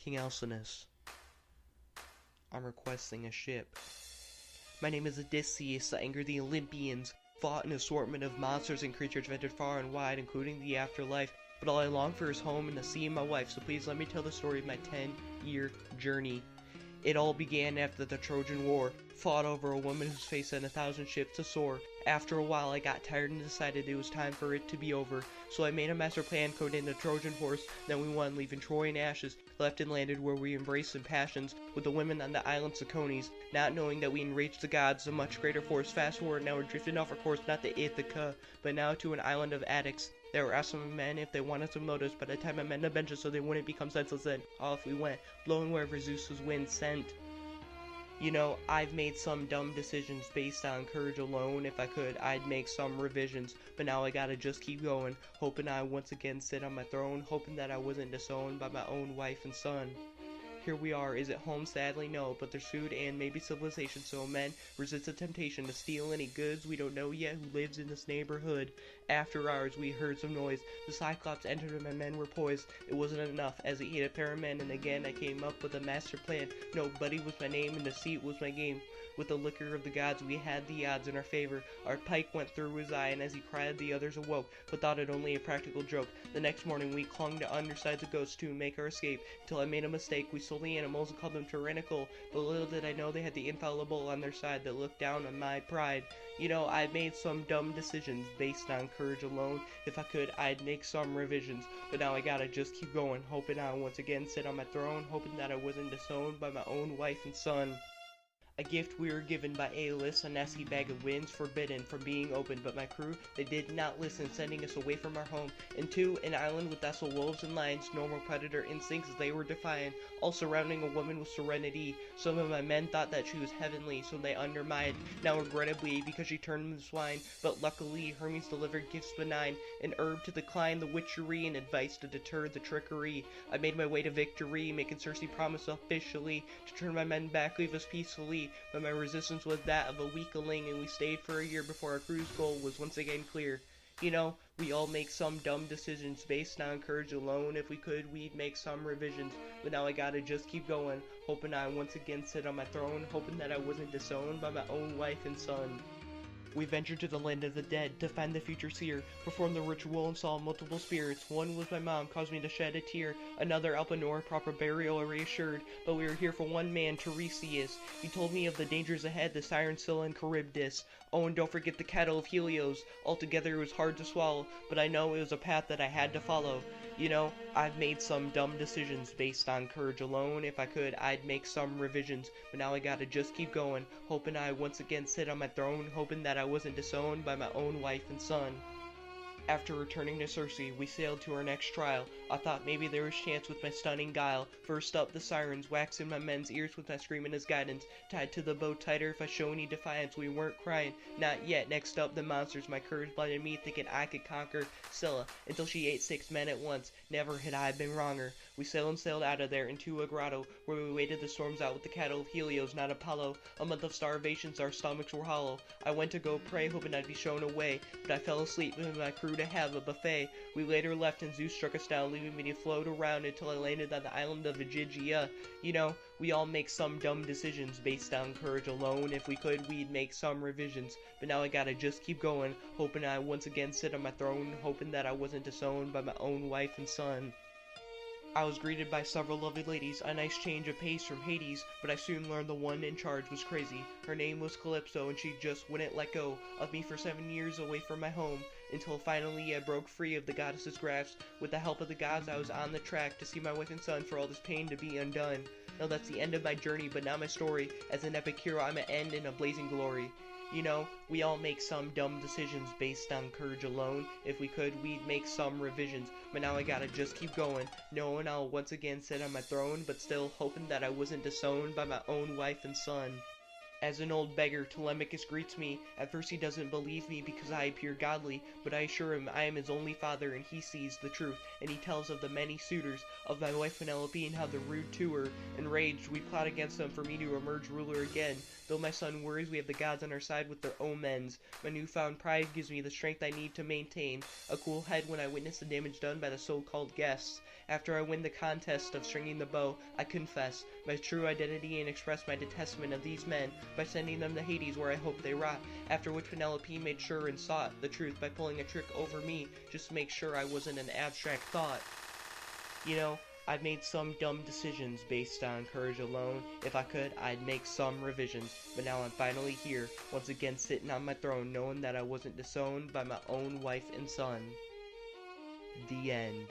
King Alcinous. I'm requesting a ship. My name is Odysseus. I angered the Olympians, fought an assortment of monsters and creatures ventured far and wide, including the afterlife. But all I long for is home and the sea and my wife, so please let me tell the story of my 10-year journey. It all began after the Trojan War, fought over a woman whose face sent 1,000 ships to soar. After a while I got tired and decided it was time for it to be over, so I made a master plan coded in the Trojan horse. Then we won, leaving Troy in ashes, left and landed where we embraced in passions with the women on the island Sacones, not knowing that we enraged the gods, a much greater force. Fast forward, now we're drifting off our course, not to Ithaca, but now to an island of addicts. They were asking my men if they wanted some lotus, but I tied my men to benches so they wouldn't become senseless, and off we went, blowing wherever Zeus's wind sent. You know, I've made some dumb decisions based on courage alone. If I could, I'd make some revisions, but now I gotta just keep going, hoping I once again sit on my throne, hoping that I wasn't disowned by my own wife and son. Here we are. Is it home? Sadly no, but there's food and maybe civilization, so men resist the temptation to steal any goods. We don't know yet who lives in this neighborhood. After hours we heard some noise. The Cyclops entered and my men were poised. It wasn't enough as he ate a pair of men, and again I came up with a master plan. No, Buddy was my name and deceit was my game. With the liquor of the gods we had the odds in our favor. Our pike went through his eye, and as he cried the others awoke, but thought it only a practical joke. The next morning we clung to undersides of ghosts to make our escape, till I made a mistake. We sold the animals and called them tyrannical, but little did I know they had the infallible on their side that looked down on my pride. You know, I made some dumb decisions based on courage alone. If I could, I'd make some revisions, but now I gotta just keep going, hoping I once again sit on my throne, hoping that I wasn't disowned by my own wife and son. A gift we were given by Aeolus, a nasty bag of winds, forbidden from being opened, but my crew, they did not listen, sending us away from our home, into an island with docile wolves and lions, normal predator instincts they were defiant, all surrounding a woman with serenity. Some of my men thought that she was heavenly, so they undermined, now regrettably, because she turned them to swine, but luckily Hermes delivered gifts benign, an herb to decline the witchery, and advice to deter the trickery. I made my way to victory, making Circe promise officially to turn my men back, leave us peacefully. But my resistance was that of a weakling, and we stayed for a year before our crew's goal was once again clear. You know, we all make some dumb decisions based on courage alone. If we could, we'd make some revisions, but now I gotta just keep going, hoping I once again sit on my throne, hoping that I wasn't disowned by my own wife and son. We ventured to the land of the dead to find the future seer, performed the ritual and saw multiple spirits. One was my mom, caused me to shed a tear. Another, Alpanor, proper burial reassured. But we were here for one man, Tiresias. He told me of the dangers ahead, the Siren Scylla and Charybdis. Oh, and don't forget the cattle of Helios. Altogether it was hard to swallow, but I know it was a path that I had to follow. You know, I've made some dumb decisions based on courage alone. If I could, I'd make some revisions, but now I gotta just keep going, hoping I once again sit on my throne, hoping that I wasn't disowned by my own wife and son. After returning to Circe, we sailed to our next trial. I thought maybe there was chance with my stunning guile. First up, the sirens, waxing my men's ears with my screaming as guidance. Tied to the boat tighter if I show any defiance. We weren't crying, not yet. Next up, the monsters. My courage blinded me, thinking I could conquer Scylla, until she ate 6 men at once. Never had I been wronger. We sailed out of there into a grotto, where we waited the storms out with the cattle of Helios, not Apollo. A month of starvations, our stomachs were hollow. I went to go pray, hoping I'd be shown a way, but I fell asleep with my crew to have a buffet. We later left and Zeus struck us down, leaving me to float around until I landed on the island of Aegygia. You know, we all make some dumb decisions based on courage alone. If we could, we'd make some revisions, but now I gotta just keep going, hoping I once again sit on my throne, hoping that I wasn't disowned by my own wife and son. I was greeted by several lovely ladies, a nice change of pace from Hades, but I soon learned the one in charge was crazy. Her name was Calypso, and she just wouldn't let go of me for 7 years away from my home, until finally I broke free of the goddess's grasp. With the help of the gods, I was on the track to see my wife and son for all this pain to be undone. Now that's the end of my journey, but not my story. As an epic hero, I'm at end in a blazing glory. You know, we all make some dumb decisions based on courage alone. If we could, we'd make some revisions, but now I gotta just keep going, knowing I'll once again sit on my throne, but still hoping that I wasn't disowned by my own wife and son. As an old beggar, Telemachus greets me. At first he doesn't believe me because I appear godly, but I assure him I am his only father and he sees the truth, and he tells of the many suitors, of my wife Penelope and how the rude to her. Enraged, we plot against them for me to emerge ruler again. Though my son worries, we have the gods on our side with their omens. My newfound pride gives me the strength I need to maintain a cool head when I witness the damage done by the so-called guests. After I win the contest of stringing the bow, I confess my true identity and express my detestment of these men by sending them to Hades where I hope they rot, after which Penelope made sure and sought the truth by pulling a trick over me just to make sure I wasn't an abstract thought. You know, I've made some dumb decisions based on courage alone. If I could, I'd make some revisions, but now I'm finally here, once again sitting on my throne, knowing that I wasn't disowned by my own wife and son. The end.